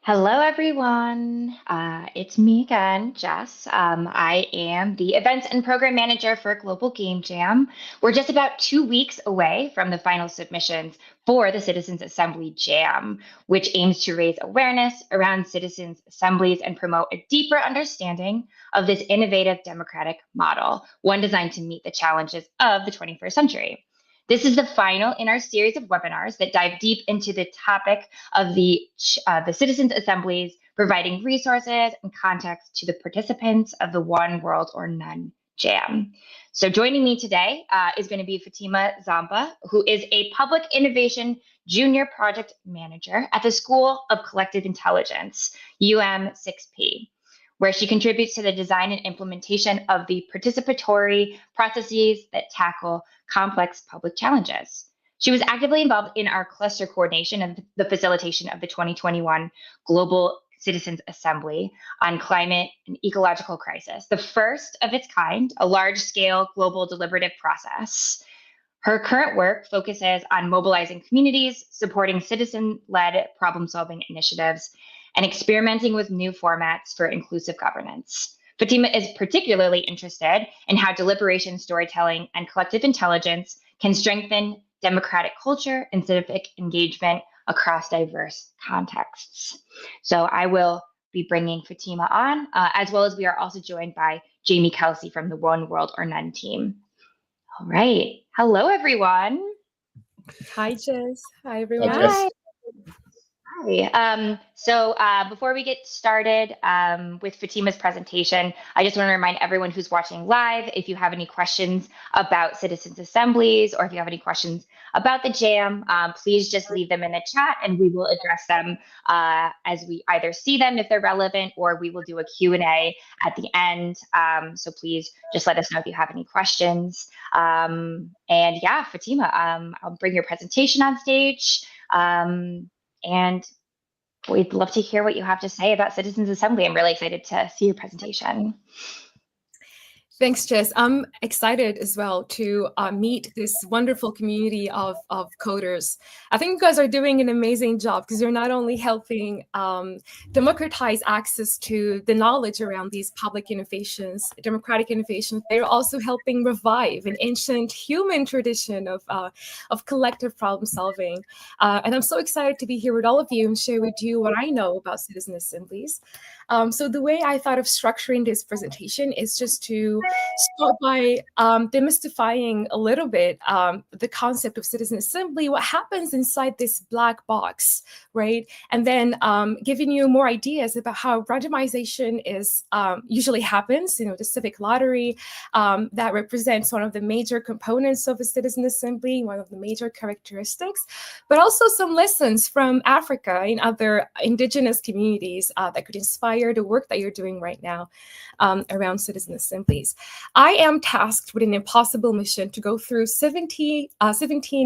Hello, everyone. It's me again, Jess. I am the Events and Program Manager for Global Game Jam. We're just about 2 weeks away from the final submissions for the Citizens Assembly Jam, which aims to raise awareness around citizens' assemblies and promote a deeper understanding of this innovative democratic model, one designed to meet the challenges of the 21st century. This is the final in our series of webinars that dive deep into the topic of the citizens' assemblies, providing resources and context to the participants of the One World or None Jam. So joining me today is going to be Fatima Zamba, who is a Public Innovation Junior Project Manager at the School of Collective Intelligence, UM6P, where she contributes to the design and implementation of the participatory processes that tackle complex public challenges. She was actively involved in our cluster coordination and the facilitation of the 2021 Global Citizens Assembly on climate and ecological crisis, the first of its kind, a large-scale global deliberative process. Her current work focuses on mobilizing communities, supporting citizen-led problem-solving initiatives, and experimenting with new formats for inclusive governance. Fatima is particularly interested in how deliberation, storytelling, and collective intelligence can strengthen democratic culture and civic engagement across diverse contexts. So I will be bringing Fatima on, as well as we are also joined by Jamie Kelsey from the One World or None team. All right. Hello, everyone. Hi, Jess. Hi, everyone. Hi. So before we get started with Fatima's presentation, I just want to remind everyone who's watching live, if you have any questions about citizens' assemblies or if you have any questions about the jam, please just leave them in the chat and we will address them as we either see them if they're relevant or we will do a Q&A at the end. So please just let us know if you have any questions. And yeah, Fatima, I'll bring your presentation on stage. And we'd love to hear what you have to say about Citizens Assembly. I'm really excited to see your presentation. Thanks, Jess. I'm excited as well to meet this wonderful community of coders. I think you guys are doing an amazing job because you're not only helping democratize access to the knowledge around these public innovations, democratic innovations, they're also helping revive an ancient human tradition of collective problem solving. And I'm so excited to be here with all of you and share with you what I know about citizen assemblies. So the way I thought of structuring this presentation is just to start by demystifying a little bit the concept of citizen assembly, what happens inside this black box, right? And then giving you more ideas about how randomization is usually happens, the civic lottery that represents one of the major components of a citizen assembly, one of the major characteristics, but also some lessons from Africa and other indigenous communities that could inspire the work that you're doing right now around citizen assemblies. I am tasked with an impossible mission to go through 17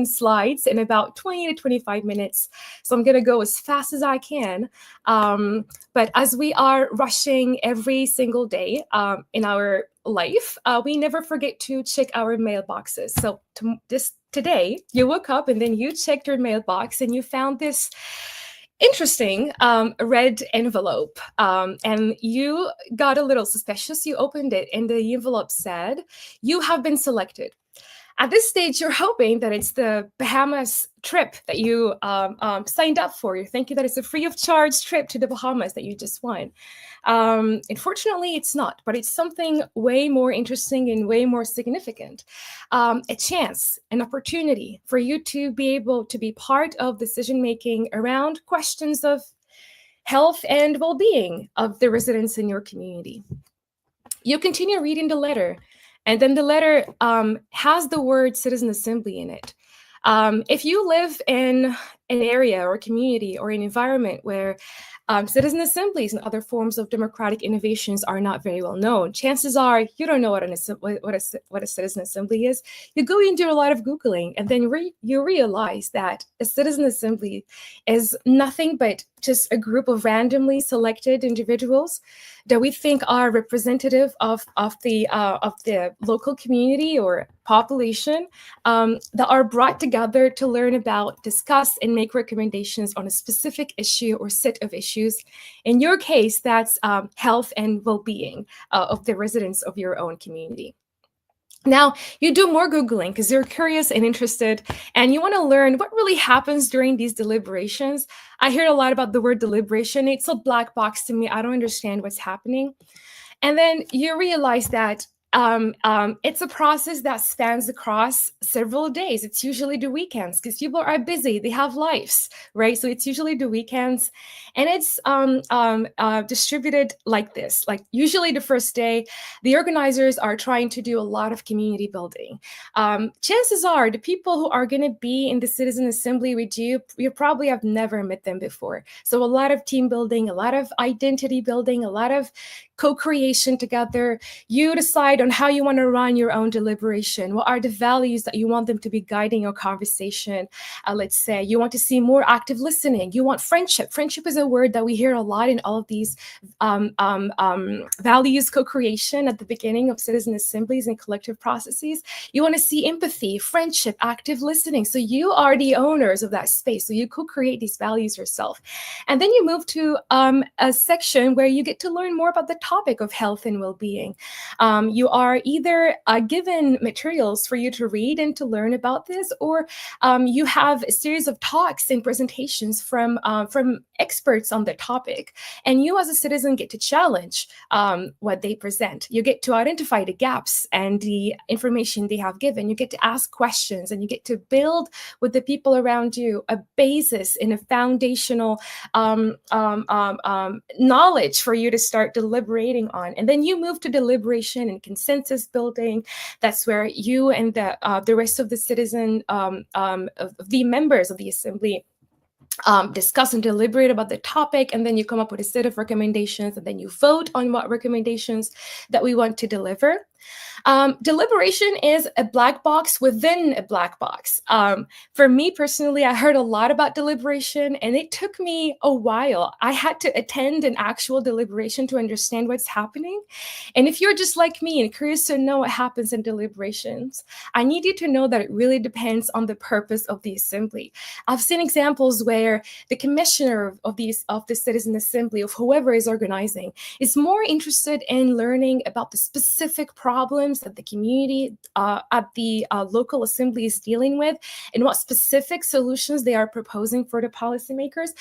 slides in about 20 to 25 minutes. So I'm going to go as fast as I can. But as we are rushing every single day in our life, we never forget to check our mailboxes. So today, you woke up and then you checked your mailbox and you found this interesting red envelope, and you got a little suspicious. You opened it and the envelope said, "You have been selected." At this stage, you're hoping that it's the Bahamas trip that you signed up for. You're thinking that it's a free of charge trip to the Bahamas that you just won. Unfortunately, it's not, but it's something way more interesting and way more significant. A chance, an opportunity for you to be able to be part of decision-making around questions of health and well-being of the residents in your community. You continue reading the letter. And then the letter has the word citizen assembly in it. If you live in an area or community or an environment where citizen assemblies and other forms of democratic innovations are not very well known, chances are you don't know what a citizen assembly is. You go and do a lot of Googling, and then you realize that a citizen assembly is nothing but just a group of randomly selected individuals that we think are representative of the local community or population that are brought together to learn about, discuss, and make recommendations on a specific issue or set of issues. In your case, that's health and well-being of the residents of your own community. Now, you do more Googling because you're curious and interested, and you want to learn what really happens during these deliberations. I hear a lot about the word deliberation. It's a black box to me. I don't understand what's happening. And then you realize that it's a process that spans across several days. It's usually the weekends because people are busy. They have lives, right? So it's usually the weekends. And it's distributed like this. Like usually the first day, the organizers are trying to do a lot of community building. Chances are the people who are going to be in the Citizen Assembly with you, you probably have never met them before. So a lot of team building, a lot of identity building, a lot of co-creation together. You decide on how you want to run your own deliberation. What are the values that you want them to be guiding your conversation? Let's say you want to see more active listening. You want friendship. Friendship is a word that we hear a lot in all of these values co-creation at the beginning of citizen assemblies and collective processes. You want to see empathy, friendship, active listening. So you are the owners of that space. So you co-create these values yourself. And then you move to a section where you get to learn more about the topic of health and well-being. You are either given materials for you to read and to learn about this, or you have a series of talks and presentations from experts on the topic. And you as a citizen get to challenge what they present. You get to identify the gaps and the information they have given. You get to ask questions, and you get to build with the people around you a basis and a foundational knowledge for you to start deliberating on. And then you move to deliberation and consensus building. That's where you and the rest of the citizen, of the members of the assembly, discuss and deliberate about the topic, and then you come up with a set of recommendations, and then you vote on what recommendations that we want to deliver. Deliberation is a black box within a black box. For me personally, I heard a lot about deliberation, and it took me a while. I had to attend an actual deliberation to understand what's happening. And if you're just like me and curious to know what happens in deliberations, I need you to know that it really depends on the purpose of the assembly. I've seen examples where the commissioner of the Citizen Assembly, of whoever is organizing, is more interested in learning about the specific problems that the community at the local assembly is dealing with, and what specific solutions they are proposing for the policymakers.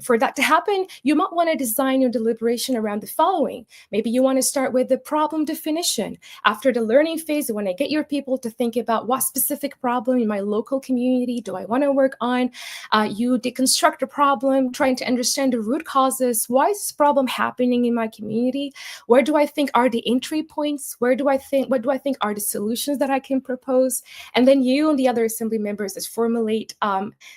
For that to happen, you might want to design your deliberation around the following. Maybe you want to start with the problem definition. After the learning phase, you want to get your people to think about what specific problem in my local community do I want to work on. You deconstruct the problem, trying to understand the root causes. Why is this problem happening in my community? Where do I think are the entry points? What do I think are the solutions that I can propose? And then you and the other assembly members just formulate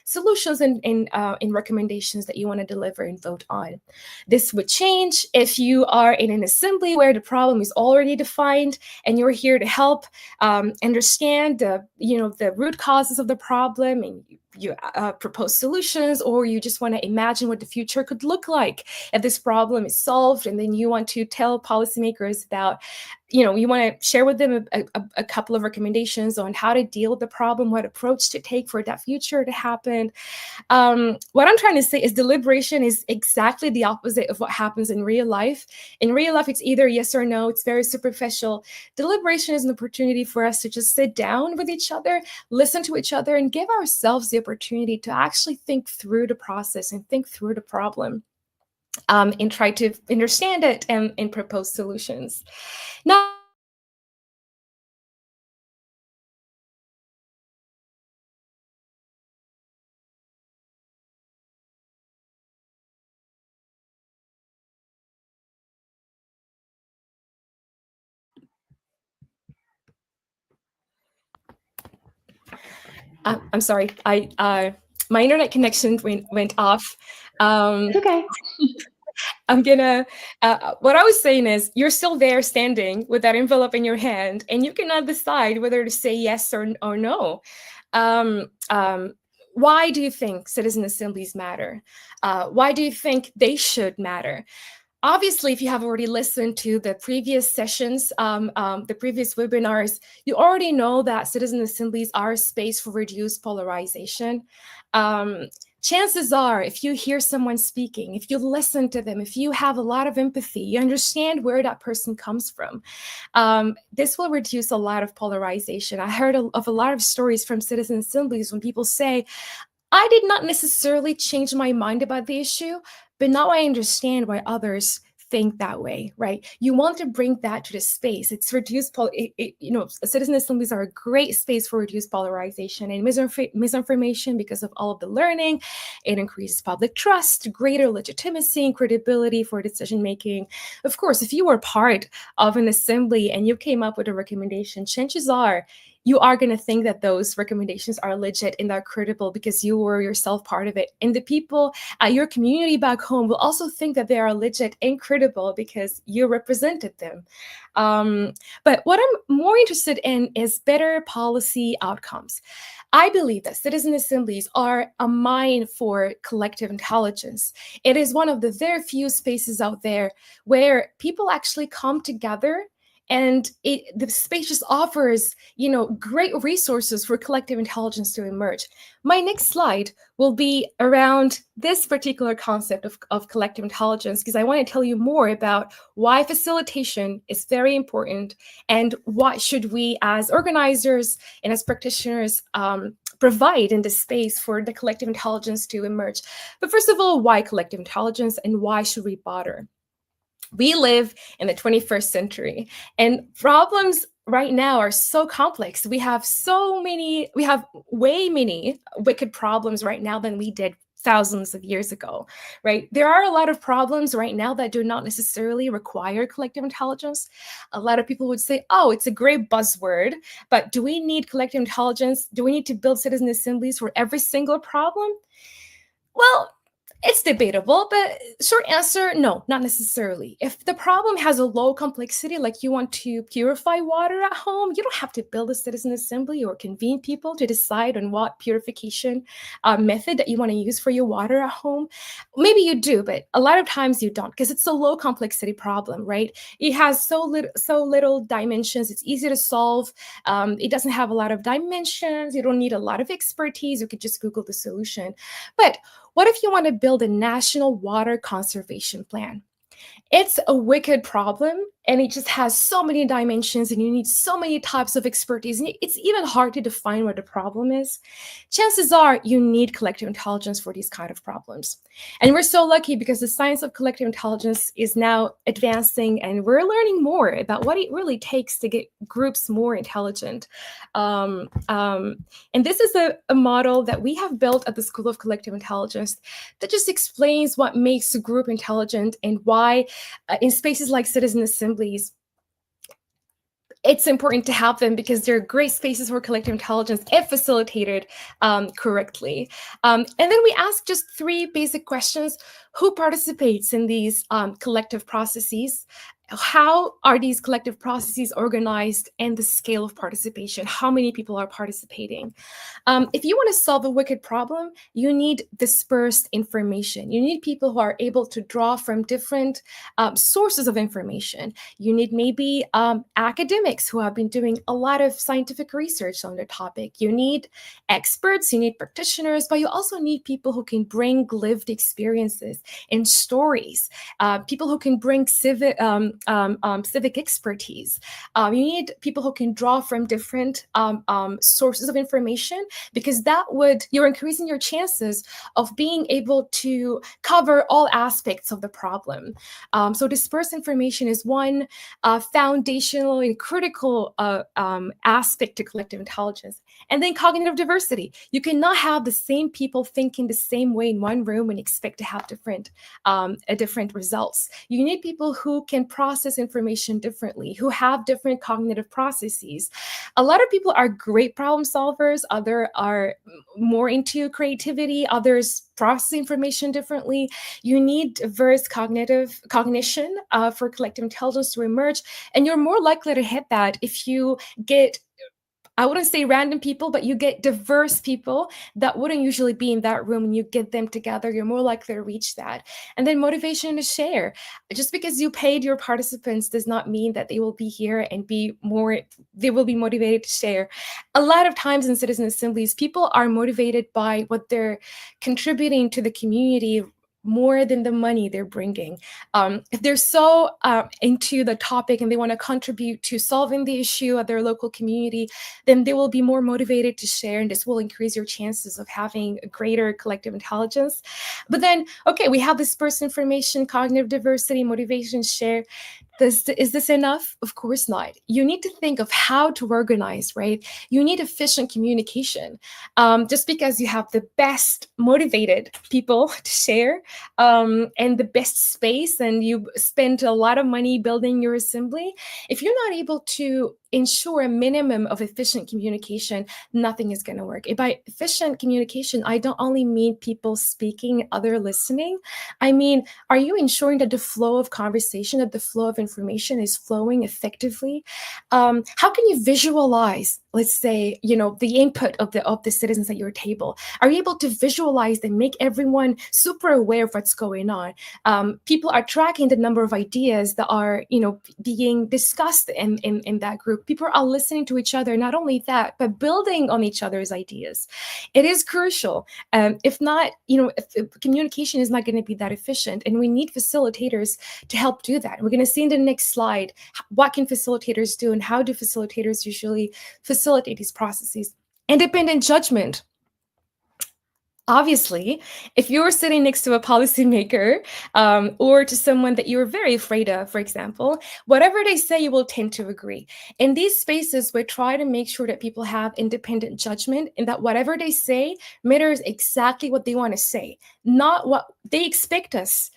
solutions and recommendations that you want to deliver and vote on. This would change if you are in an assembly where the problem is already defined and you're here to help understand the root causes of the problem, and you propose solutions, or you just want to imagine what the future could look like if this problem is solved, and then you want to tell policymakers about, you want to share with them a couple of recommendations on how to deal with the problem, what approach to take for that future to happen. What I'm trying to say is deliberation is exactly the opposite of what happens in real life. In real life, it's either yes or no. It's very superficial. Deliberation is an opportunity for us to just sit down with each other, listen to each other, and give ourselves the opportunity to actually think through the process and think through the problem. And try to understand it and propose solutions. Now, I'm sorry, my internet connection went off. It's okay. I'm gonna, what I was saying is, you're still there standing with that envelope in your hand, and you cannot decide whether to say yes or no. Why do you think citizen assemblies matter? Why do you think they should matter? Obviously, if you have already listened to the previous sessions, the previous webinars, you already know that citizen assemblies are a space for reduced polarization. Chances are, if you hear someone speaking, if you listen to them, if you have a lot of empathy, you understand where that person comes from, this will reduce a lot of polarization. I heard of a lot of stories from citizen assemblies when people say, I did not necessarily change my mind about the issue, but now I understand why others think that way, right? You want to bring that to the space. It's reduced, citizen assemblies are a great space for reduced polarization and misinformation because of all of the learning. It increases public trust, greater legitimacy and credibility for decision making. Of course, if you were part of an assembly and you came up with a recommendation, chances are you are going to think that those recommendations are legit and are credible because you were yourself part of it. And the people at your community back home will also think that they are legit and credible because you represented them. But what I'm more interested in is better policy outcomes. I believe that citizen assemblies are a mine for collective intelligence. It is one of the very few spaces out there where people actually come together, and the space just offers, great resources for collective intelligence to emerge. My next slide will be around this particular concept of collective intelligence, because I want to tell you more about why facilitation is very important and what should we as organizers and as practitioners provide in this space for the collective intelligence to emerge. But first of all, why collective intelligence and why should we bother? We live in the 21st century, and problems right now are so complex. We have way many wicked problems right now than we did thousands of years ago, right? There are a lot of problems right now that do not necessarily require collective intelligence. A lot of people would say, oh, it's a great buzzword, but do we need collective intelligence? Do we need to build citizen assemblies for every single problem? Well, it's debatable, but short answer, no, not necessarily. If the problem has a low complexity, like you want to purify water at home, you don't have to build a citizen assembly or convene people to decide on what purification method that you want to use for your water at home. Maybe you do, but a lot of times you don't, because it's a low complexity problem, right? It has so little dimensions. It's easy to solve. It doesn't have a lot of dimensions. You don't need a lot of expertise. You could just Google the solution. But what if you want to build a national water conservation plan? It's a wicked problem, and it just has so many dimensions, and you need so many types of expertise. And it's even hard to define what the problem is. Chances are you need collective intelligence for these kind of problems. And we're so lucky because the science of collective intelligence is now advancing, and we're learning more about what it really takes to get groups more intelligent. And this is a model that we have built at the School of Collective Intelligence that just explains what makes a group intelligent and why in spaces like citizen assemblies, it's important to have them because they're great spaces for collective intelligence if facilitated correctly. And then we ask just 3 basic questions. Who participates in these collective processes? How are these collective processes organized, and the scale of participation? How many people are participating? If you want to solve a wicked problem, you need dispersed information. You need people who are able to draw from different sources of information. You need maybe academics who have been doing a lot of scientific research on the topic. You need experts, you need practitioners, but you also need people who can bring lived experiences and stories, people who can bring civic expertise. You need people who can draw from different sources of information, because you're increasing your chances of being able to cover all aspects of the problem. So dispersed information is one foundational and critical aspect to collective intelligence. And then cognitive diversity. You cannot have the same people thinking the same way in one room and expect to have different results. You need people who can process information differently, who have different cognitive processes. A lot of people are great problem solvers. Others are more into creativity. Others process information differently. You need diverse cognition for collective intelligence to emerge. And you're more likely to hit that if you get I wouldn't say random people, but you get diverse people that wouldn't usually be in that room, and you get them together, you're more likely to reach that. And then motivation to share. Just because you paid your participants does not mean that they will be here and they will be motivated to share. A lot of times in citizen assemblies, people are motivated by what they're contributing to the community more than the money they're bringing. If they're so into the topic and they want to contribute to solving the issue at their local community, then they will be more motivated to share, and this will increase your chances of having a greater collective intelligence. But then, okay, we have dispersed information, cognitive diversity, motivation, share. Is this enough? Of course not. You need to think of how to organize, right? You need efficient communication. Just because you have the best motivated people to share and the best space, and you spend a lot of money building your assembly, if you're not able to ensure a minimum of efficient communication, nothing is going to work. And by efficient communication, I don't only mean people speaking, other listening. I mean, are you ensuring that the flow of conversation, that the flow of information is flowing effectively? How can you visualize, let's say, the input of the citizens at your table? Are you able to visualize and make everyone super aware of what's going on? People are tracking the number of ideas that are, being discussed in that group. People are listening to each other. Not only that, but building on each other's ideas. It is crucial. If not, if communication is not going to be that efficient, and we need facilitators to help do that. We're going to see in the next slide what can facilitators do and how do facilitators usually facilitate these processes. Independent judgment. Obviously, if you're sitting next to a policymaker or to someone that you're very afraid of, for example, whatever they say, you will tend to agree. In these spaces, we try to make sure that people have independent judgment, and that whatever they say matters exactly what they want to say, not what they expect us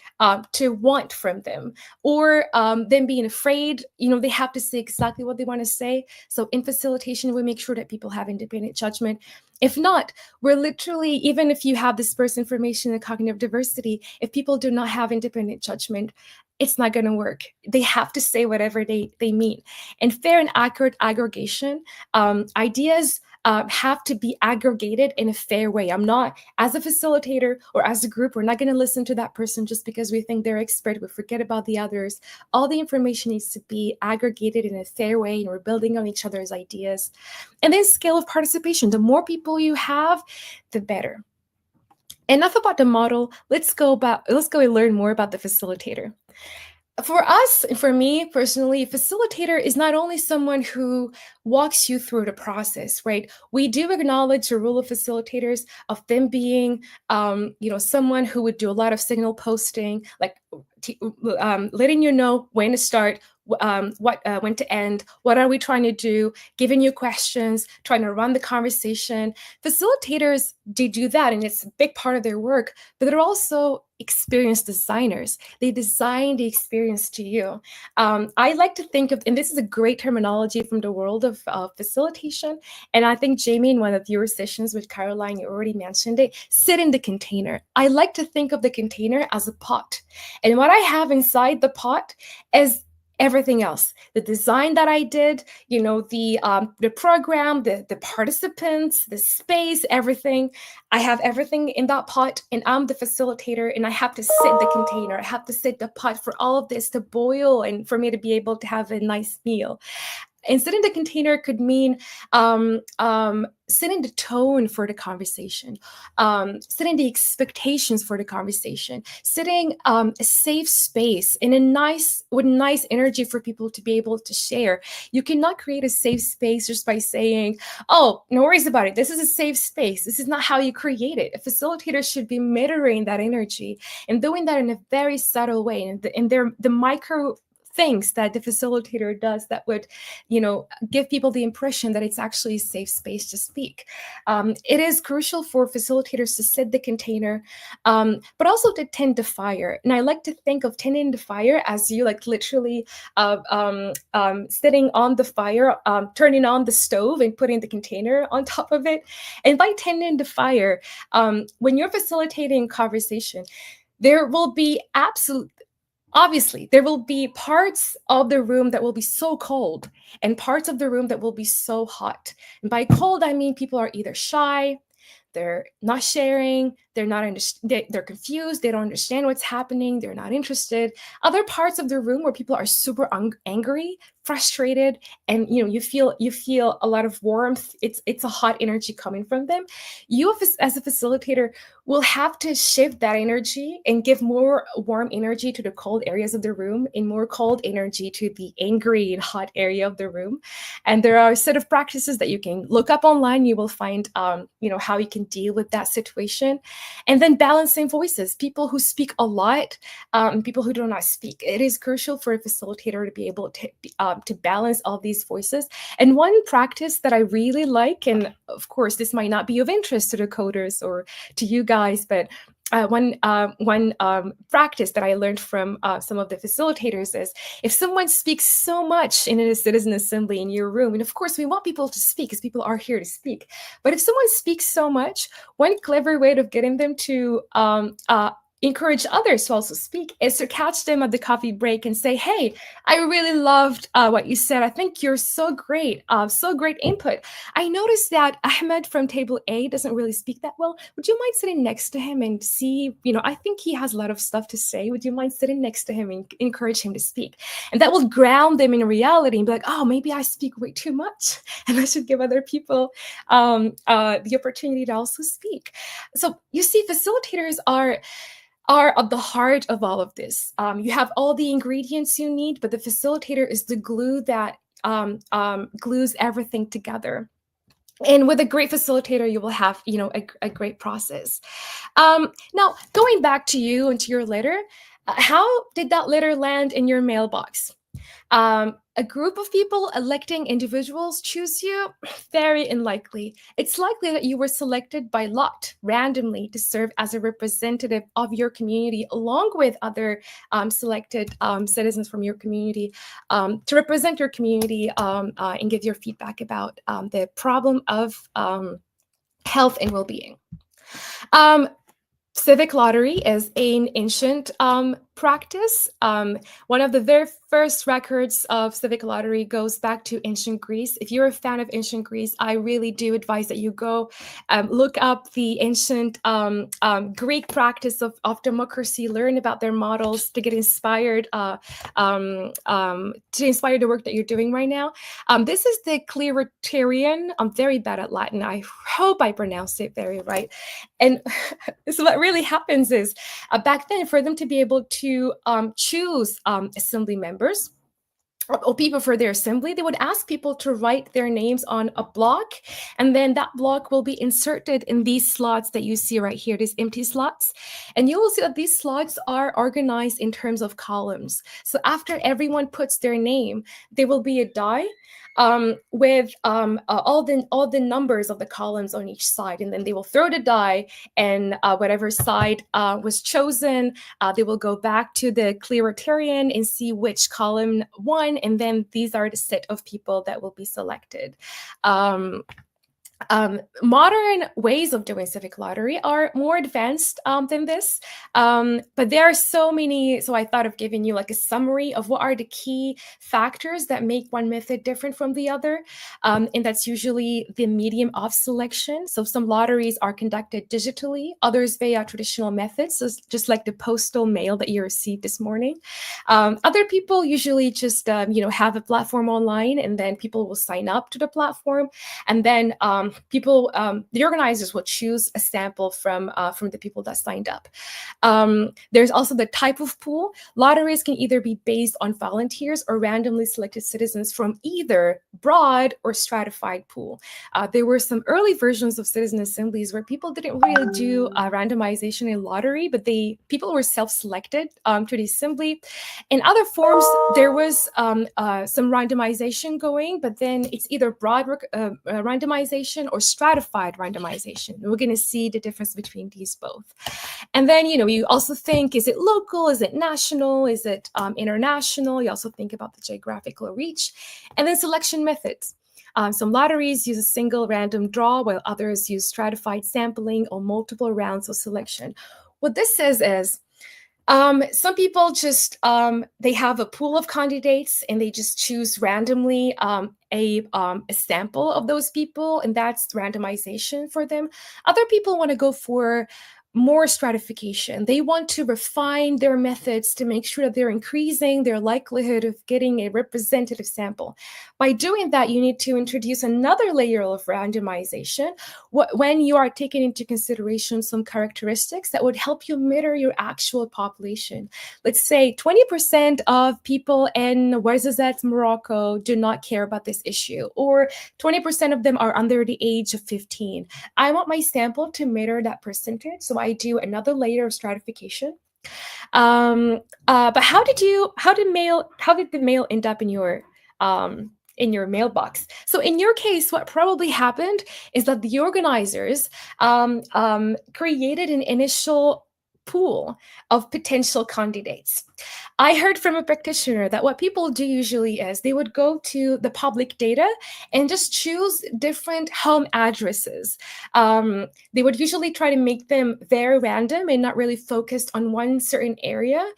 to want from them, or them being afraid. They have to say exactly what they want to say. So in facilitation, we make sure that people have independent judgment. If not, we're literally, even if you have dispersed information and cognitive diversity, if people do not have independent judgment, it's not going to work. They have to say whatever they mean. And fair and accurate aggregation, ideas have to be aggregated in a fair way. I'm not, as a facilitator or as a group, we're not going to listen to that person just because we think they're expert. We forget about the others. All the information needs to be aggregated in a fair way, and we're building on each other's ideas. And then scale of participation. The more people you have, the better. Enough about the model. Let's go and learn more about the facilitator. For us, for me personally, a facilitator is not only someone who walks you through the process, right? We do acknowledge the role of facilitators, of them being, someone who would do a lot of signal posting, like letting you know when to start, when to end, what are we trying to do, giving you questions, trying to run the conversation. Facilitators do that, and it's a big part of their work, but they're also experienced designers. They design the experience to you. I like to think of, and this is a great terminology from the world of facilitation, and I think Jamie, in one of your sessions with Caroline, you already mentioned it, sit in the container. I like to think of the container as a pot, and what I have inside the pot is everything else. The design that I did, the program, the participants, the space, everything. I have everything in that pot, and I'm the facilitator, and I have to sit the container. I have to sit the pot for all of this to boil and for me to be able to have a nice meal. And setting the container could mean setting the tone for the conversation, setting the expectations for the conversation, setting a safe space with nice energy for people to be able to share. You cannot create a safe space just by saying, "Oh, no worries about it. This is a safe space." This is not how you create it. A facilitator should be mirroring that energy and doing that in a very subtle way. And they're the micro things that the facilitator does that would, give people the impression that it's actually a safe space to speak. It is crucial for facilitators to set the container, but also to tend the fire. And I like to think of tending the fire as you literally sitting on the fire, turning on the stove and putting the container on top of it. And by tending the fire, when you're facilitating conversation, there will be Obviously, there will be parts of the room that will be so cold and parts of the room that will be so hot. And by cold, I mean people are either shy, they're not sharing, they're confused, they don't understand what's happening, they're not interested. Other parts of the room where people are super angry, frustrated, and you feel a lot of warmth. It's a hot energy coming from them. You as a facilitator will have to shift that energy and give more warm energy to the cold areas of the room and more cold energy to the angry and hot area of the room. And there are a set of practices that you can look up online. You will find how you can deal with that situation. And then balancing voices, people who speak a lot, people who do not speak. It is crucial for a facilitator to be able to balance all these voices. And one practice that I really like, and of course this might not be of interest to the coders or to you guys, but one practice that I learned from some of the facilitators is, if someone speaks so much in a citizen assembly in your room, and of course we want people to speak because people are here to speak, but if someone speaks so much, one clever way of getting them to encourage others to also speak is to catch them at the coffee break and say, hey, I really loved what you said. I think you're so great input. I noticed that Ahmed from table A doesn't really speak that well. Would you mind sitting next to him and see, I think he has a lot of stuff to say. Would you mind sitting next to him and encourage him to speak? And that will ground them in reality and be like, oh, maybe I speak way too much and I should give other people the opportunity to also speak. So you see, facilitators are at the heart of all of this. You have all the ingredients you need, but the facilitator is the glue that glues everything together. And with a great facilitator, you will have, a great process. Now, going back to you and to your letter, how did that letter land in your mailbox? A group of people electing individuals choose you? Very unlikely. It's likely that you were selected by lot, randomly, to serve as a representative of your community, along with other selected citizens from your community, to represent your community and give your feedback about the problem of health and well-being. Civic lottery is an ancient practice. One of the very first records of civic lottery goes back to ancient Greece. If you're a fan of ancient Greece, I really do advise that you go look up the ancient Greek practice of democracy, learn about their models to get inspired, to inspire the work that you're doing right now. This is the Cleritarian. I'm very bad at Latin. I hope I pronounced it very right. And so what really happens is back then, for them to be able to choose assembly members or people for their assembly, they would ask people to write their names on a block, and then that block will be inserted in these slots that you see right here, these empty slots. And you will see that these slots are organized in terms of columns. So after everyone puts their name, there will be a die with all the numbers of the columns on each side, and then they will throw the die, and whatever side was chosen, they will go back to the Cleritarian and see which column won, and then these are the set of people that will be selected. Modern ways of doing civic lottery are more advanced than this, but there are so many. So I thought of giving you like a summary of what are the key factors that make one method different from the other, and that's usually the medium of selection. So some lotteries are conducted digitally, others via traditional methods, so just like the postal mail that you received this morning. Other people usually just have a platform online, and then people will sign up to the platform, and then the organizers will choose a sample from the people that signed up. There's also the type of pool. Lotteries can either be based on volunteers or randomly selected citizens from either broad or stratified pool. There were some early versions of citizen assemblies where people didn't really do randomization in lottery, but people were self-selected to the assembly. In other forms, there was some randomization going, but then it's either broad randomization or stratified randomization. We're going to see the difference between these both. And then, you also think, is it local? Is it national? Is it international? You also think about the geographical reach. And then selection methods. Some lotteries use a single random draw, while others use stratified sampling or multiple rounds of selection. What this says is, Some people just they have a pool of candidates and they just choose randomly a sample of those people, and that's randomization for them. Other people want to go for more stratification. They want to refine their methods to make sure that they're increasing their likelihood of getting a representative sample. By doing that, you need to introduce another layer of randomization when you are taking into consideration some characteristics that would help you mirror your actual population. Let's say 20% of people in Ouarzazate, Morocco, do not care about this issue, or 20% of them are under the age of 15. I want my sample to mirror that percentage, so I do another layer of stratification. But how did the mail end up in your mailbox? So in your case, what probably happened is that the organizers created an initial pool of potential candidates. I heard from a practitioner that what people do usually is they would go to the public data and just choose different home addresses. They would usually try to make them very random and not really focused on one certain area.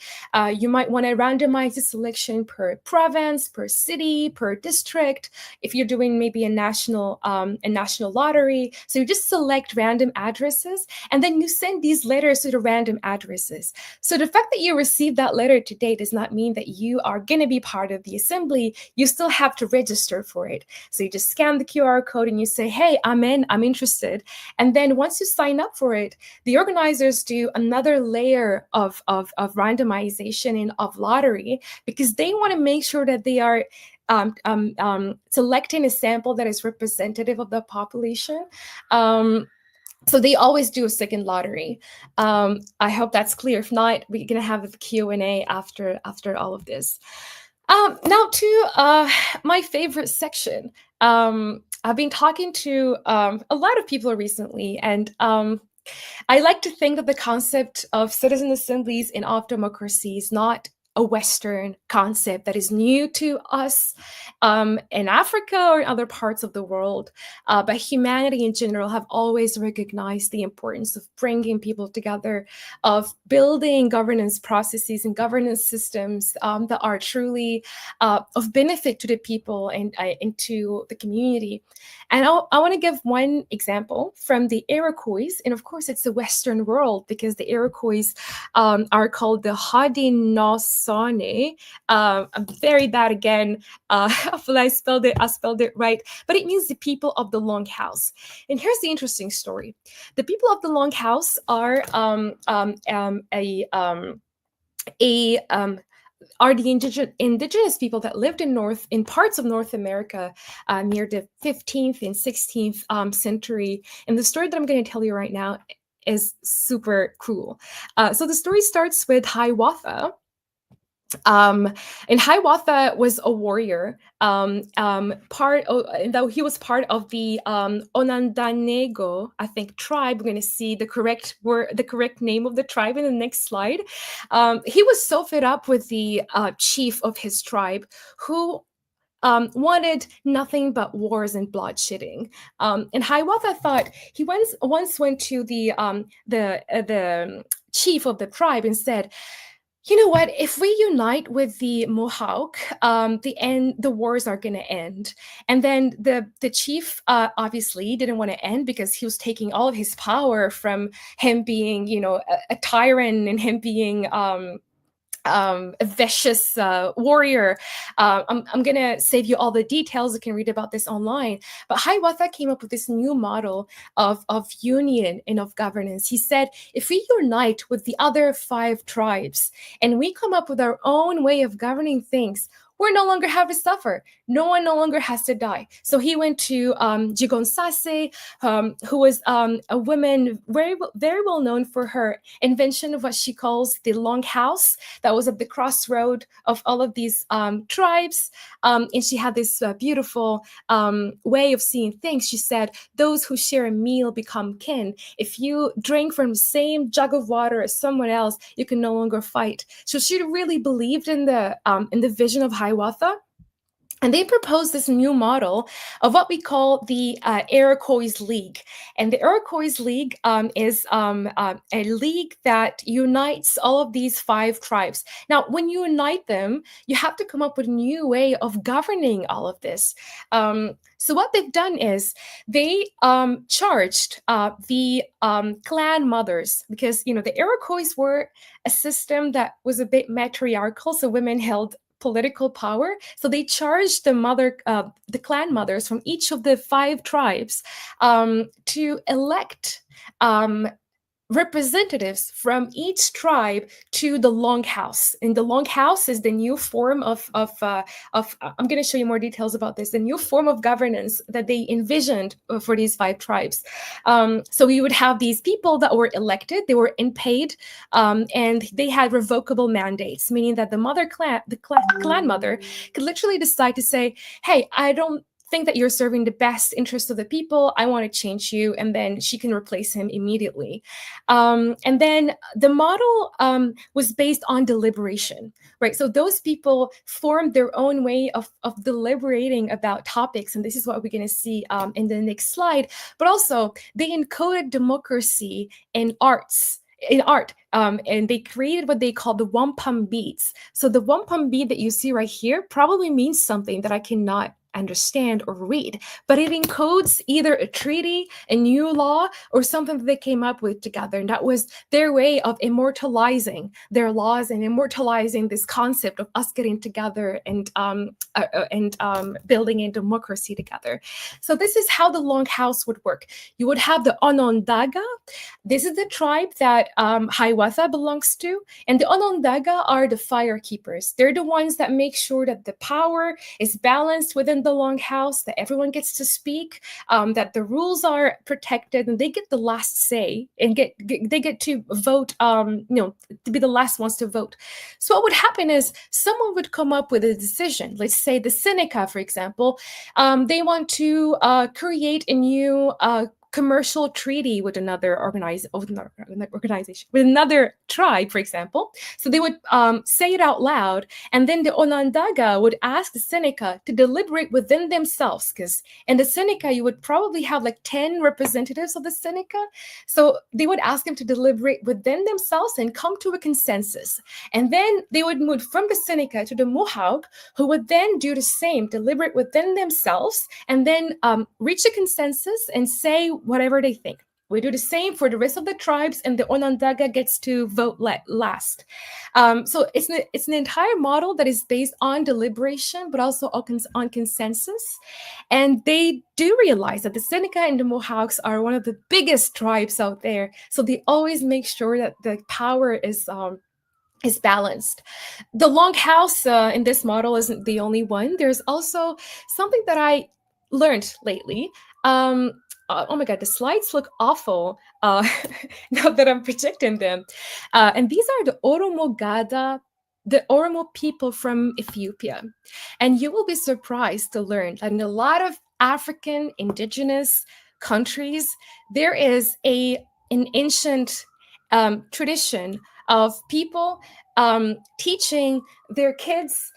You might want to randomize the selection per province, per city, per district. If you're doing maybe a national lottery, so you just select random addresses and then you send these letters to the random addresses. So the fact that you received that letter today does not mean that you are going to be part of the assembly. You still have to register for it. So you just scan the QR code and you say, hey, I'm interested. And then once you sign up for it, the organizers do another layer of randomization and of lottery, because they want to make sure that they are selecting a sample that is representative of the population. So they always do a second lottery. I hope that's clear. If not, we're gonna have a Q&A after all of this. Now to my favorite section. I've been talking to a lot of people recently, and I like to think that the concept of citizen assemblies in off democracy is not a Western concept that is new to us in Africa or in other parts of the world. But humanity in general have always recognized the importance of bringing people together, of building governance processes and governance systems that are truly of benefit to the people and to the community. And I want to give one example from the Iroquois. And of course, it's the Western world, because the Iroquois are called the Haudenosaunee. I'm very bad again. Hopefully I spelled it right. But it means the people of the Long House. And here's the interesting story. The people of the Long House are are the indigenous people that lived in parts of North America near the 15th and 16th century. And the story that I'm going to tell you right now is super cool. So the story starts with Hiawatha. And Hiawatha was a warrior. Though he was part of the Onondanego, I think, tribe. We're going to see the correct name of the tribe in the next slide. He was so fed up with the chief of his tribe, who wanted nothing but wars and bloodshedding. And Hiawatha thought he once went to the chief of the tribe and said, you know what? If we unite with the Mohawk, the wars are going to end. And then the chief obviously didn't want to end, because he was taking all of his power from him being, a tyrant, and him being a vicious warrior. I'm going to save you all the details. You can read about this online. But Hiawatha came up with this new model of union and of governance. He said, if we unite with the other 5 tribes and we come up with our own way of governing things, we no longer have to suffer. No one no longer has to die. So he went to Jigonsase, who was a woman very well known for her invention of what she calls the Long House, that was at the crossroad of all of these tribes. And she had this beautiful way of seeing things. She said, those who share a meal become kin. If you drink from the same jug of water as someone else, you can no longer fight. So she really believed in the vision of Hiawatha. And they proposed this new model of what we call the Iroquois League. And the Iroquois League is a league that unites all of these 5 tribes. Now, when you unite them, you have to come up with a new way of governing all of this. So what they've done is they charged the clan mothers, because the Iroquois were a system that was a bit matriarchal, so women held political power. So they charged the clan mothers from each of the 5 tribes to elect representatives from each tribe to the longhouse. And the longhouse is the new form of I'm going to show you more details about this, the new form of governance that they envisioned for these 5 tribes. So we would have these people that were elected, they were unpaid, and they had revocable mandates, meaning that the clan mother could literally decide to say, hey, I don't think that you're serving the best interest of the people, I want to change you, and then she can replace him immediately. And then the model was based on deliberation, right? So those people formed their own way of deliberating about topics, and this is what we're going to see in the next slide. But also, they encoded democracy in art, and they created what they call the wampum beads. So the wampum bead that you see right here probably means something that I cannot understand or read, but it encodes either a treaty, a new law, or something that they came up with together. And that was their way of immortalizing their laws and immortalizing this concept of us getting together and building a democracy together. So this is how the longhouse would work. You would have the Onondaga. This is the tribe that Hiawatha belongs to. And the Onondaga are the fire keepers. They're the ones that make sure that the power is balanced within the longhouse, that everyone gets to speak, that the rules are protected, and they get the last say and they get to vote, to be the last ones to vote. So what would happen is someone would come up with a decision. Let's say the Seneca, for example, they want to create a new commercial treaty with another organization, with another tribe, for example. So they would say it out loud, and then the Onondaga would ask the Seneca to deliberate within themselves, because in the Seneca, you would probably have like 10 representatives of the Seneca. So they would ask them to deliberate within themselves and come to a consensus. And then they would move from the Seneca to the Mohawk, who would then do the same, deliberate within themselves, and then reach a consensus and say whatever they think. We do the same for the rest of the tribes, and the Onondaga gets to vote last. So it's an entire model that is based on deliberation, but also on consensus. And they do realize that the Seneca and the Mohawks are one of the biggest tribes out there. So they always make sure that the power is balanced. The longhouse in this model isn't the only one. There's also something that I learned lately. Oh my God, the slides look awful now that I'm projecting them. And these are the Oromo people from Ethiopia. And you will be surprised to learn that in a lot of African indigenous countries, there is an ancient tradition of people teaching their kids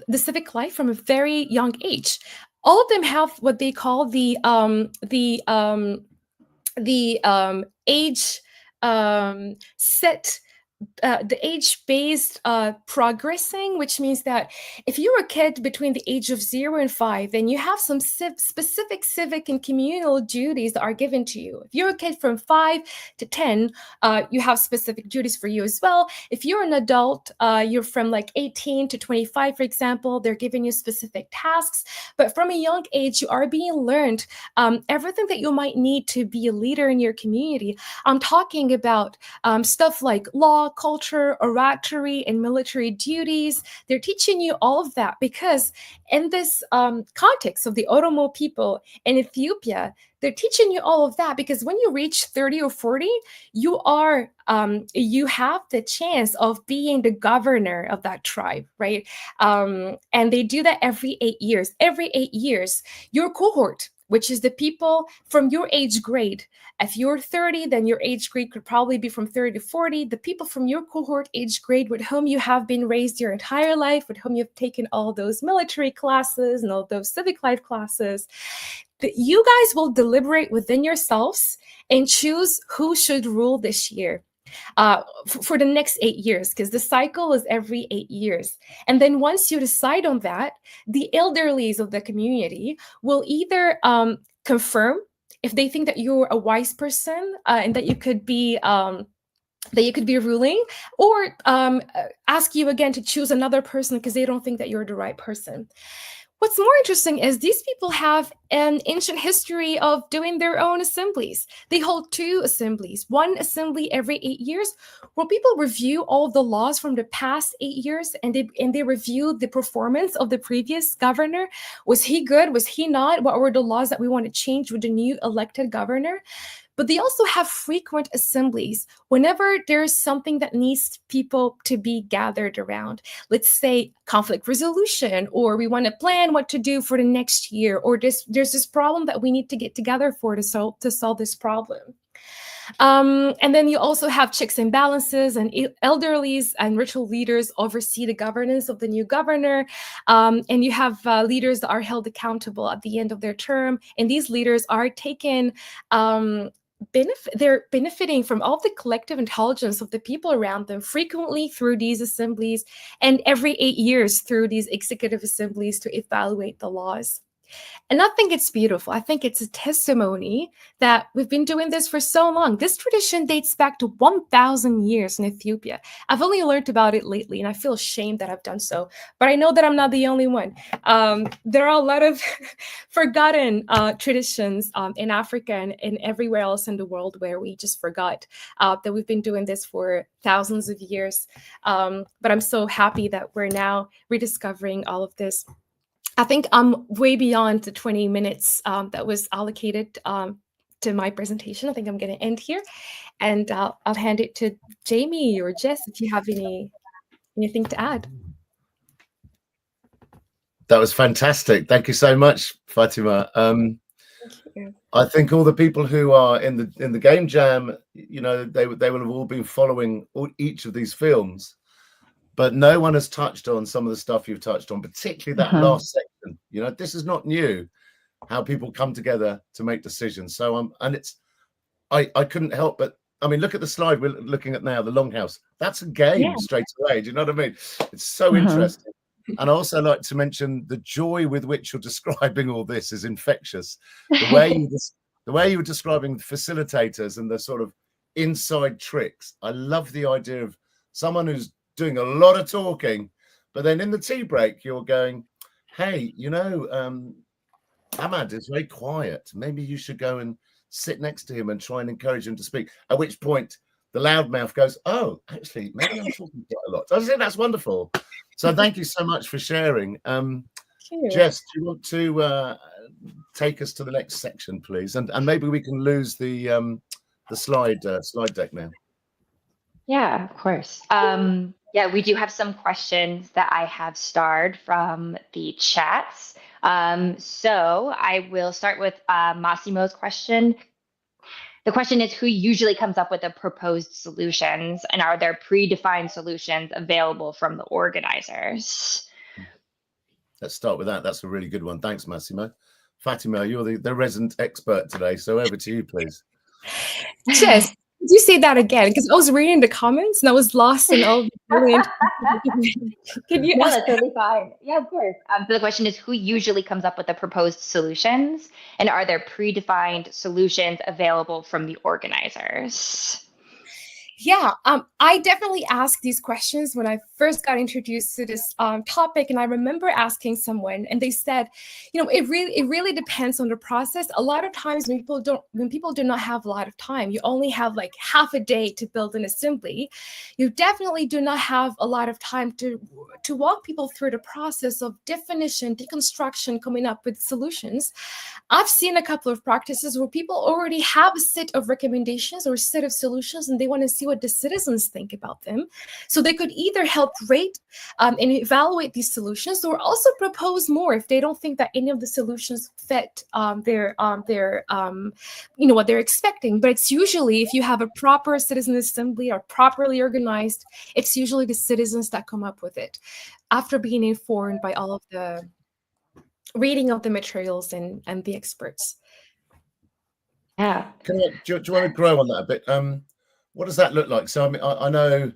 the civic life from a very young age. All of them have what they call the age set. The age-based progressing, which means that if you're a kid between the age of 0 and 5, then you have some specific civic and communal duties that are given to you. If you're a kid from 5 to 10, you have specific duties for you as well. If you're an adult, you're from like 18 to 25, for example, they're giving you specific tasks. But from a young age, you are being learned everything that you might need to be a leader in your community. I'm talking about stuff like law, culture, oratory, and military duties. They're teaching you all of that because in this context of the Oromo people in Ethiopia, they're teaching you all of that because when you reach 30 or 40, you have the chance of being the governor of that tribe, right? And they do that every 8 years. Every 8 years, your cohort which is the people from your age grade. If you're 30, then your age grade could probably be from 30 to 40. The people from your cohort age grade with whom you have been raised your entire life, with whom you've taken all those military classes and all those civic life classes, that you guys will deliberate within yourselves and choose who should rule this year. For the next 8 years, because the cycle is every 8 years. And then once you decide on that, the elderlies of the community will either confirm if they think that you're a wise person and that you could be ruling, or ask you again to choose another person because they don't think that you're the right person. What's more interesting is these people have an ancient history of doing their own assemblies. They hold 2 assemblies, one assembly every 8 years, where people review all of the laws from the past 8 years, and they review the performance of the previous governor. Was he good? Was he not? What were the laws that we want to change with the new elected governor? But they also have frequent assemblies whenever there's something that needs people to be gathered around. Let's say conflict resolution, or we want to plan what to do for the next year, or there's this problem that we need to get together for to solve this problem. And then you also have checks and balances, and elderlies and ritual leaders oversee the governance of the new governor. And you have leaders that are held accountable at the end of their term. And these leaders are taken they're benefiting from all the collective intelligence of the people around them frequently through these assemblies, and every 8 years through these executive assemblies to evaluate the laws. And I think it's beautiful. I think it's a testimony that we've been doing this for so long. This tradition dates back to 1,000 years in Ethiopia. I've only learned about it lately, and I feel ashamed that I've done so. But I know that I'm not the only one. There are a lot of forgotten traditions in Africa and everywhere else in the world where we just forgot that we've been doing this for thousands of years. But I'm so happy that we're now rediscovering all of this. I think I'm way beyond the 20 minutes that was allocated to my presentation. I think I'm going to end here, and I'll hand it to Jamie or Jess if you have anything to add. That was fantastic. Thank you so much, Fatima. Thank you. I think all the people who are in the game jam, you know, they will have all been following each of these films. But no one has touched on some of the stuff you've touched on, particularly that last section. You know, this is not new, how people come together to make decisions. So and it's, I couldn't help but, I mean, look at the slide we're looking at now, the Longhouse. That's a game straight away. Do you know what I mean? It's so interesting. And I also like to mention the joy with which you're describing all this is infectious. The way you were describing the facilitators and the sort of inside tricks. I love the idea of someone who's doing a lot of talking, but then in the tea break you're going, hey, you know, Ahmad is very quiet, maybe you should go and sit next to him and try and encourage him to speak, at which point the loudmouth goes, oh, actually maybe I'm talking quite a lot. I think that's wonderful. So thank you so much for sharing. Jess, do you want to take us to the next section, please, and maybe we can lose the slide deck now. Yeah, of course. Yeah, we do have some questions that I have starred from the chats. So I will start with Massimo's question. The question is, who usually comes up with the proposed solutions, and are there predefined solutions available from the organizers? Let's start with that. That's a really good one. Thanks, Massimo. Fatima, you're the resident expert today, so over to you, please. Yes. Could you say that again? Because I was reading the comments and I was lost in all the brilliant. Can you? No, that's totally fine. Yeah, of course. So the question is, who usually comes up with the proposed solutions, and are there predefined solutions available from the organizers? Yeah, I definitely asked these questions when I first got introduced to this topic, and I remember asking someone, and they said, you know, it really depends on the process. A lot of times when people do not have a lot of time, you only have like half a day to build an assembly. You definitely do not have a lot of time to walk people through the process of definition, deconstruction, coming up with solutions. I've seen a couple of practices where people already have a set of recommendations or a set of solutions, and they want to see what the citizens think about them. So they could either help rate and evaluate these solutions, or also propose more if they don't think that any of the solutions fit their what they're expecting. But it's usually, if you have a proper citizen assembly or properly organized, it's usually the citizens that come up with it after being informed by all of the reading of the materials and the experts. Yeah. Do you want to grow on that a bit? What does that look like? So I mean, I know,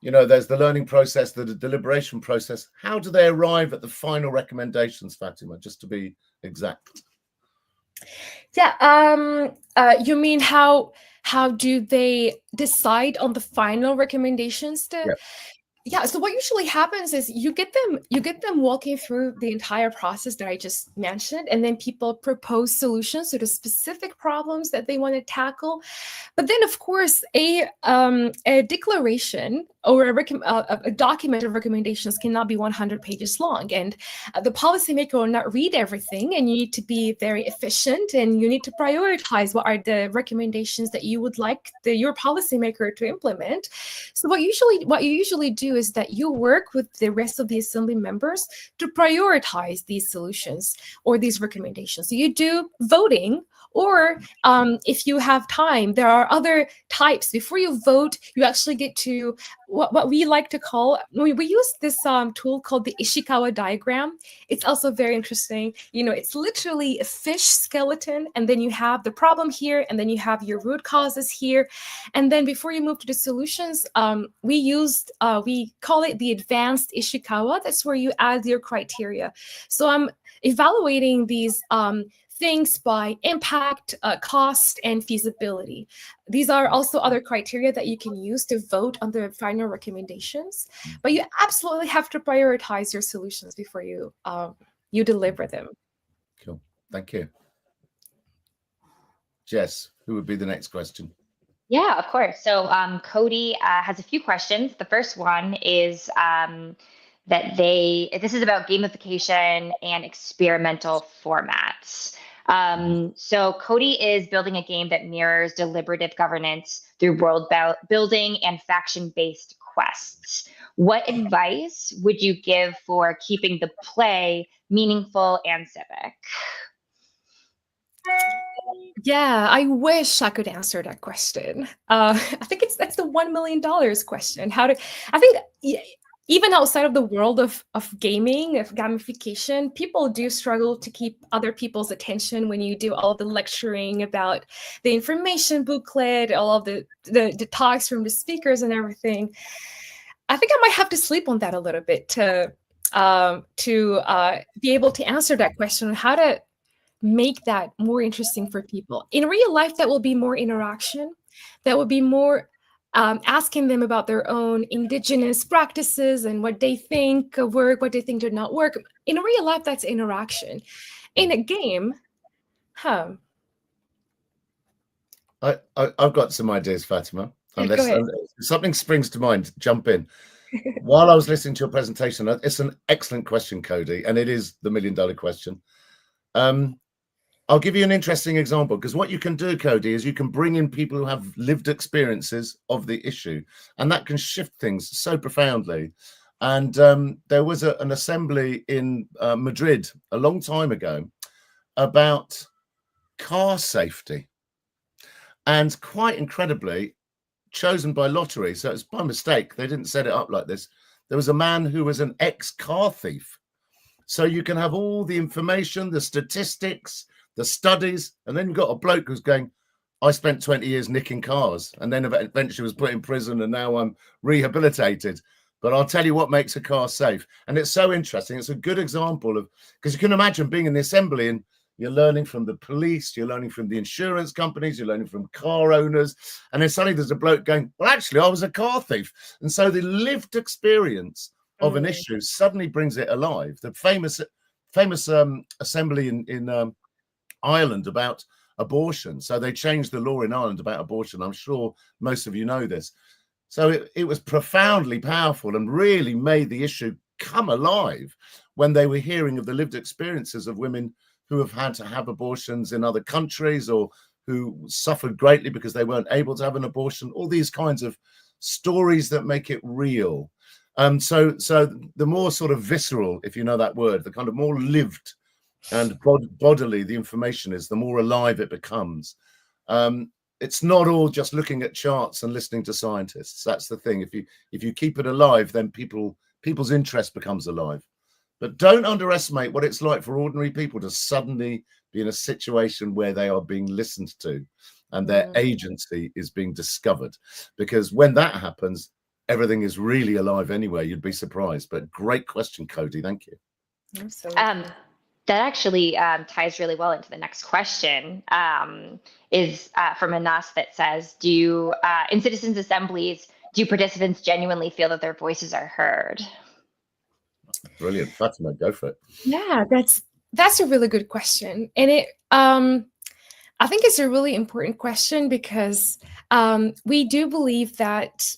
there's the learning process, the deliberation process. How do they arrive at the final recommendations, Fatima, just to be exact? Yeah. You mean how do they decide on the final recommendations? Yeah. So what usually happens is you get them walking through the entire process that I just mentioned, and then people propose solutions to the specific problems that they want to tackle. But then, of course, a declaration or a document of recommendations cannot be 100 pages long, and the policymaker will not read everything, and you need to be very efficient, and you need to prioritize what are the recommendations that you would like your policymaker to implement. So what you usually do is that you work with the rest of the assembly members to prioritize these solutions or these recommendations. So you do voting, or if you have time, there are other types. Before you vote, you actually get to what we like to call, we use this tool called the Ishikawa diagram. It's also very interesting. It's literally a fish skeleton, and then you have the problem here, and then you have your root causes here. And then before you move to the solutions, we call it the advanced Ishikawa. That's where you add your criteria. So I'm evaluating these things by impact, cost, and feasibility. These are also other criteria that you can use to vote on the final recommendations. But you absolutely have to prioritize your solutions before you deliver them. Cool. Thank you. Jess, who would be the next question? Yeah, of course. So Cody has a few questions. The first one is this is about gamification and experimental formats. So Cody is building a game that mirrors deliberative governance through world building and faction-based quests. What advice would you give for keeping the play meaningful and civic? Yeah, I wish I could answer that question. I think that's the $1 million question. I think even outside of the world of gaming, of gamification, people do struggle to keep other people's attention when you do all the lecturing about the information booklet, all of the talks from the speakers and everything. I think I might have to sleep on that a little bit to be able to answer that question on how to make that more interesting for people. In real life, that will be more interaction. That would be more asking them about their own indigenous practices and what they think work, what they think did not work. In real life, that's interaction. In a game, I've got some ideas, Fatima. Unless something springs to mind, jump in. While I was listening to your presentation, it's an excellent question, Cody, and it is the $1 million question. I'll give you an interesting example, because what you can do, Cody, is you can bring in people who have lived experiences of the issue, and that can shift things so profoundly. And there was an assembly in Madrid a long time ago about car safety, and quite incredibly, chosen by lottery. So it's by mistake. They didn't set it up like this. There was a man who was an ex-car thief. So you can have all the information, the statistics, the studies, and then you've got a bloke who's going, I spent 20 years nicking cars, and then eventually was put in prison, and now I'm rehabilitated. But I'll tell you what makes a car safe. And it's so interesting. It's a good example of, because you can imagine being in the assembly and you're learning from the police, you're learning from the insurance companies, you're learning from car owners. And then suddenly there's a bloke going, well, actually, I was a car thief. And so the lived experience of an issue suddenly brings it alive. The famous assembly in Ireland about abortion. So they changed the law in Ireland about abortion. I'm sure most of you know this. So it was profoundly powerful and really made the issue come alive when they were hearing of the lived experiences of women who have had to have abortions in other countries, or who suffered greatly because they weren't able to have an abortion, all these kinds of stories that make it real. So the more sort of visceral, if you know that word, the kind of more lived and bodily the information is, the more alive it becomes. It's not all just looking at charts and listening to scientists. That's the thing. If you keep it alive, then people's interest becomes alive. But don't underestimate what it's like for ordinary people to suddenly be in a situation where they are being listened to and their agency is being discovered. Because when that happens, everything is really alive anyway. You'd be surprised. But great question, Cody. Thank you. Absolutely. That actually ties really well into the next question, is from Anas that says, in Citizens Assemblies, do participants genuinely feel that their voices are heard? Brilliant. Fatima, go for it. Yeah, that's a really good question. And I think it's a really important question because we do believe that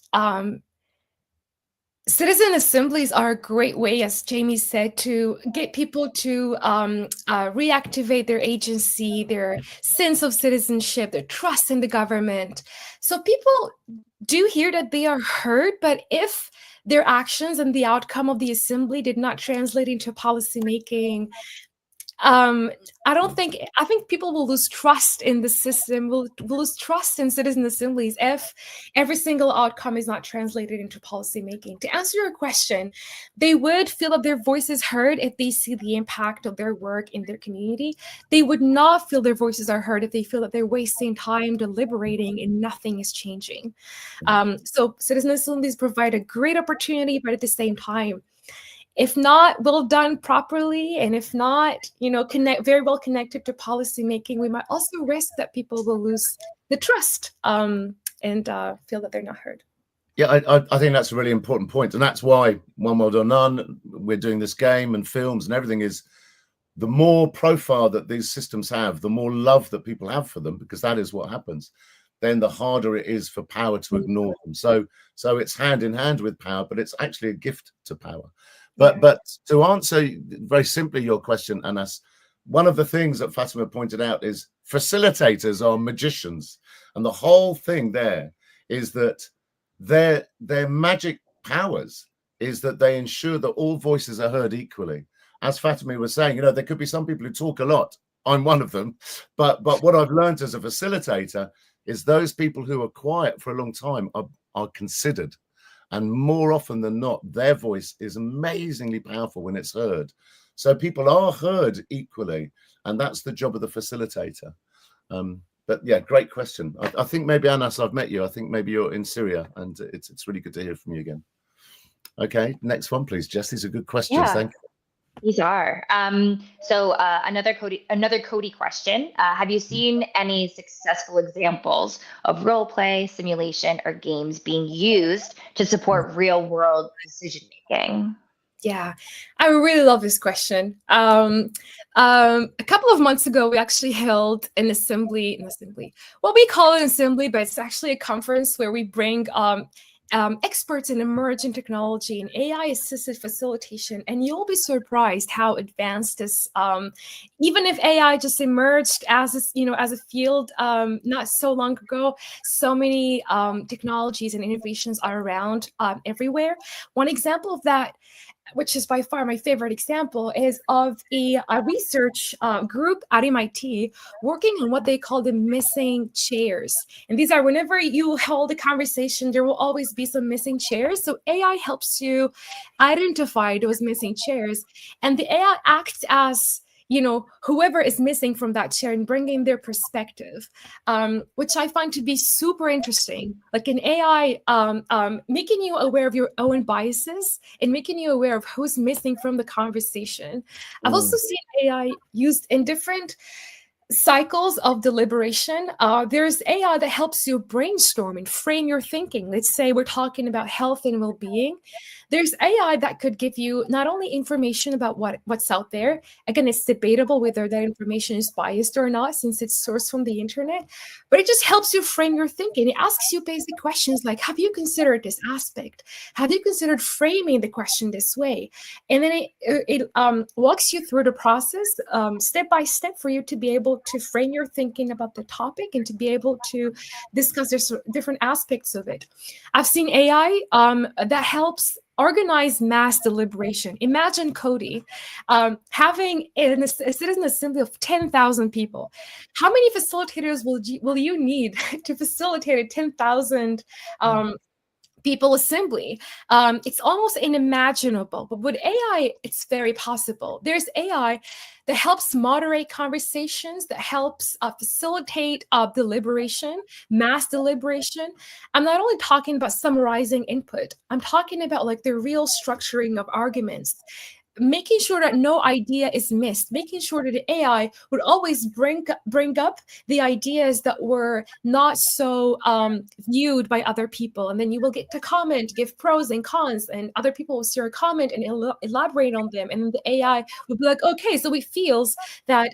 citizen assemblies are a great way, as Jamie said, to get people to reactivate their agency, their sense of citizenship, their trust in the government. So people do hear that they are heard, but if their actions and the outcome of the assembly did not translate into policymaking, I think people will lose trust in the system, will lose trust in citizen assemblies if every single outcome is not translated into policymaking. To answer your question, they would feel that their voice is heard if they see the impact of their work in their community. They would not feel their voices are heard if they feel that they're wasting time deliberating and nothing is changing. So citizen assemblies provide a great opportunity, but at the same time, if not well done properly, and if not, very well connected to policymaking, we might also risk that people will lose the trust and feel that they're not heard. Yeah, I think that's a really important point. And that's why One World or None, we're doing this game and films and everything is the more profile that these systems have, the more love that people have for them, because that is what happens. Then the harder it is for power to ignore them. So it's hand in hand with power, but it's actually a gift to power. But to answer very simply your question, Anas, one of the things that Fatima pointed out is facilitators are magicians. And the whole thing there is that their magic powers is that they ensure that all voices are heard equally. As Fatima was saying, there could be some people who talk a lot. I'm one of them. But what I've learned as a facilitator is those people who are quiet for a long time are considered. And more often than not, their voice is amazingly powerful when it's heard. So people are heard equally, and that's the job of the facilitator. But yeah, great question. I think maybe, Anas, I've met you. I think maybe you're in Syria, and it's really good to hear from you again. Okay, next one, please, Jess. These are good questions. Yeah. Thank you. These are. So another Cody question. Have you seen any successful examples of role play, simulation, or games being used to support real world decision making? Yeah, I really love this question. A couple of months ago, we actually held an assembly. Well, we call it an assembly, but it's actually a conference where we bring experts in emerging technology and AI-assisted facilitation, and you'll be surprised how advanced this. Even if AI just emerged as a field not so long ago, so many technologies and innovations are around everywhere. One example of that, which is by far my favorite example, is of a research group at MIT working on what they call the missing chairs. And these are, whenever you hold a conversation, there will always be some missing chairs. So AI helps you identify those missing chairs. And the AI acts as whoever is missing from that chair and bringing their perspective, which I find to be super interesting. Like an AI making you aware of your own biases and making you aware of who's missing from the conversation. I've also seen AI used in different cycles of deliberation. There's AI that helps you brainstorm and frame your thinking. Let's say we're talking about health and well-being. There's AI that could give you not only information about what's out there. Again, it's debatable whether that information is biased or not, since it's sourced from the internet, but it just helps you frame your thinking. It asks you basic questions like, have you considered this aspect? Have you considered framing the question this way? And then it walks you through the process step by step for you to be able to frame your thinking about the topic and to be able to discuss different aspects of it. I've seen AI that helps organize mass deliberation. Imagine, Cody, having a citizen assembly of 10,000 people. How many facilitators will you need to facilitate a 10,000 people assembly? It's almost unimaginable, but with AI, it's very possible. There's AI that helps moderate conversations, that helps facilitate deliberation, mass deliberation. I'm not only talking about summarizing input, I'm talking about like the real structuring of arguments, making sure that no idea is missed, making sure that the AI would always bring up the ideas that were not so viewed by other people. And then you will get to comment, give pros and cons, and other people will share a comment and elaborate on them. And then the AI would be like, okay, so it feels that,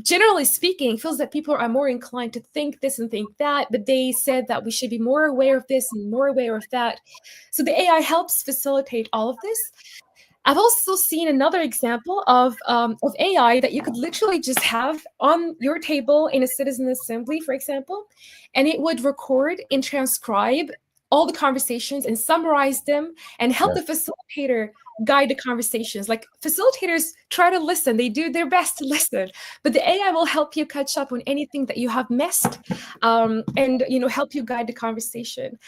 generally speaking, feels that people are more inclined to think this and think that, but they said that we should be more aware of this and more aware of that. So the AI helps facilitate all of this. I've also seen another example of AI that you could literally just have on your table in a citizen assembly, for example, and it would record and transcribe all the conversations and summarize them and help the facilitator guide the conversations. Like, facilitators try to listen, they do their best to listen, but the AI will help you catch up on anything that you have missed, and help you guide the conversation.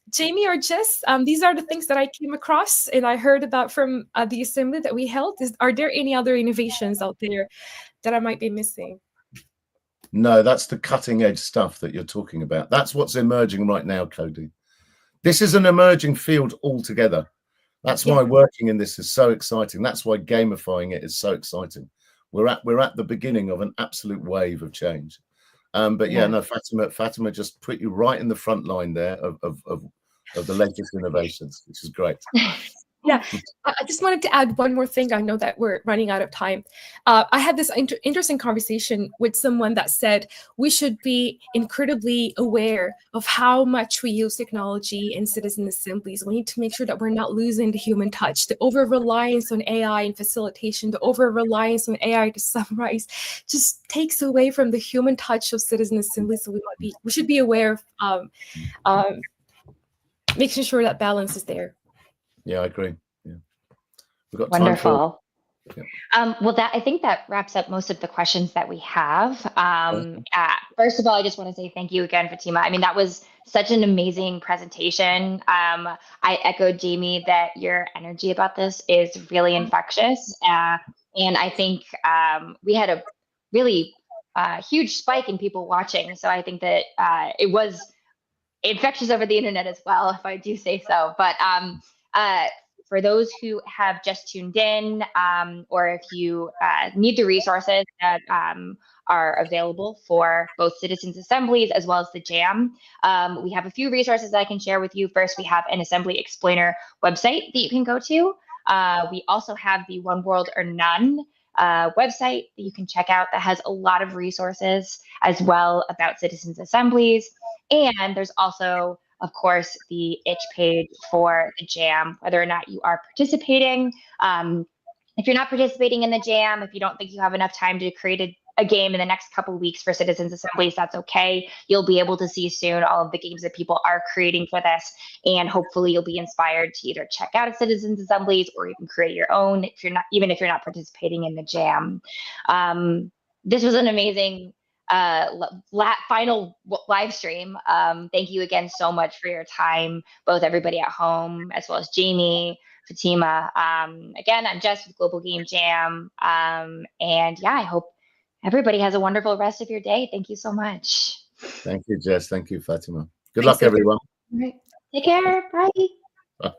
Jamie or Jess, these are the things that I came across and I heard about from the assembly that we held. Are there any other innovations out there that I might be missing? No, that's the cutting edge stuff that you're talking about. That's what's emerging right now, Cody. This is an emerging field altogether. That's why working in this is so exciting. That's why gamifying it is so exciting. We're at the beginning of an absolute wave of change. But no, Fatima just put you right in the front line there of the latest innovations, which is great. Yeah, I just wanted to add one more thing. I know that we're running out of time. I had this interesting conversation with someone that said we should be incredibly aware of how much we use technology in citizen assemblies. We need to make sure that we're not losing the human touch. The over-reliance on AI and facilitation, the over-reliance on AI to summarize just takes away from the human touch of citizen assemblies. So we should be aware of making sure that balance is there. Yeah, I agree. Yeah, we've got wonderful. Well, I think that wraps up most of the questions that we have. First of all, I just want to say thank you again, Fatima. I mean, that was such an amazing presentation. I echoed Jamie that your energy about this is really infectious, and I think we had a really huge spike in people watching. So I think that it was infectious over the internet as well, if I do say so. But for those who have just tuned in, or if you need the resources that are available for both citizens assemblies as well as the JAM, we have a few resources that I can share with you. First, we have an Assembly Explainer website that you can go to. We also have the One World or None website that you can check out that has a lot of resources as well about citizens assemblies. And there's also, of course, the itch page for the JAM, whether or not you are participating. If you're not participating in the JAM, if you don't think you have enough time to create a game in the next couple of weeks for citizens assemblies, that's okay. You'll be able to see soon all of the games that people are creating for this, and hopefully you'll be inspired to either check out a citizens assemblies or even create your own if you're not participating in the JAM. This was an amazing final live stream. Thank you again so much for your time, both everybody at home as well as Jamie, Fatima. Again, I'm Jess with Global Game Jam, and I hope everybody has a wonderful rest of your day. Thank you so much. Thank you, Jess. Thank you, Fatima. Good luck, everyone. All right. Take care. Bye. Bye.